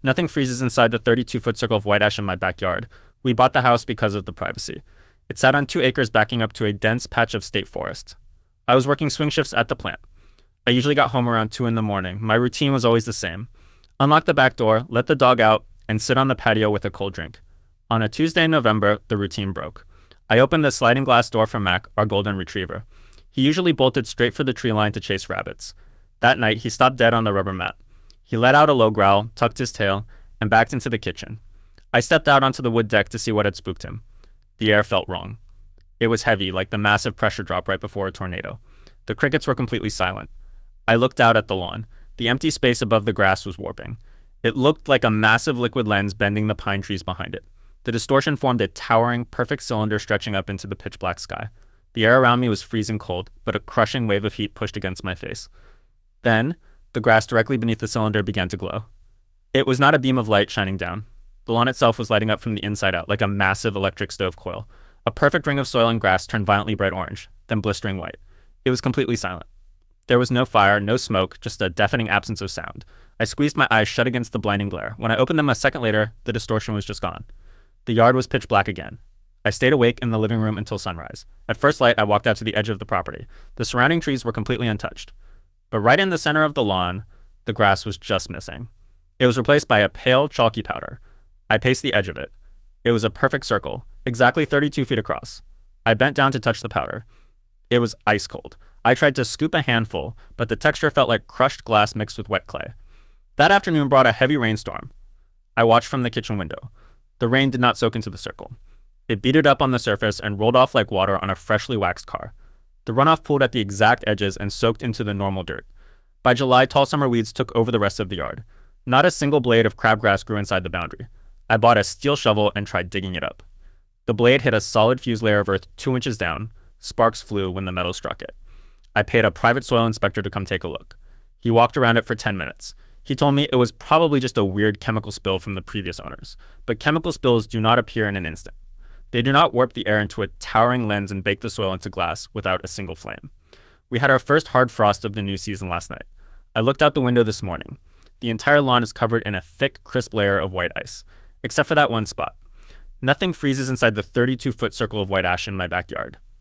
Nothing freezes inside the 32-foot circle of white ash in my backyard. We bought the house because of the privacy. It sat on 2 acres backing up to a dense patch of state forest. I was working swing shifts at the plant. I usually got home around 2 in the morning. My routine was always the same. Unlock the back door, let the dog out, and sit on the patio with a cold drink. On a Tuesday in November, the routine broke. I opened the sliding glass door for Mac, our golden retriever. He usually bolted straight for the tree line to chase rabbits. That night, he stopped dead on the rubber mat. He let out a low growl, tucked his tail, and backed into the kitchen. I stepped out onto the wood deck to see what had spooked him. The air felt wrong. It was heavy, like the massive pressure drop right before a tornado. The crickets were completely silent. I looked out at the lawn. The empty space above the grass was warping. It looked like a massive liquid lens bending the pine trees behind it. The distortion formed a towering, perfect cylinder stretching up into the pitch-black sky. The air around me was freezing cold, but a crushing wave of heat pushed against my face. Then, the grass directly beneath the cylinder began to glow. It was not a beam of light shining down. The lawn itself was lighting up from the inside out like a massive electric stove coil. A perfect ring of soil and grass turned violently bright orange, then blistering white. It was completely silent. There was no fire, no smoke, just a deafening absence of sound. I squeezed my eyes shut against the blinding glare. When I opened them a second later, the distortion was just gone. The yard was pitch black again. I stayed awake in the living room until sunrise. At first light, I walked out to the edge of the property. The surrounding trees were completely untouched. But right in the center of the lawn, the grass was just missing. It was replaced by a pale, chalky powder. I paced the edge of it. It was a perfect circle, exactly 32 feet across. I bent down to touch the powder. It was ice cold. I tried to scoop a handful, but the texture felt like crushed glass mixed with wet clay. That afternoon brought a heavy rainstorm. I watched from the kitchen window. The rain did not soak into the circle. It beaded up on the surface and rolled off like water on a freshly waxed car. The runoff pooled at the exact edges and soaked into the normal dirt. By July, tall summer weeds took over the rest of the yard. Not a single blade of crabgrass grew inside the boundary. I bought a steel shovel and tried digging it up. The blade hit a solid fused layer of earth 2 inches down. Sparks flew when the metal struck it. I paid a private soil inspector to come take a look. He walked around it for 10 minutes. He told me it was probably just a weird chemical spill from the previous owners, but chemical spills do not appear in an instant. They do not warp the air into a towering lens and bake the soil into glass without a single flame. We had our first hard frost of the new season last night. I looked out the window this morning. The entire lawn is covered in a thick, crisp layer of white ice, except for that one spot. Nothing freezes inside the 32-foot circle of white ash in my backyard.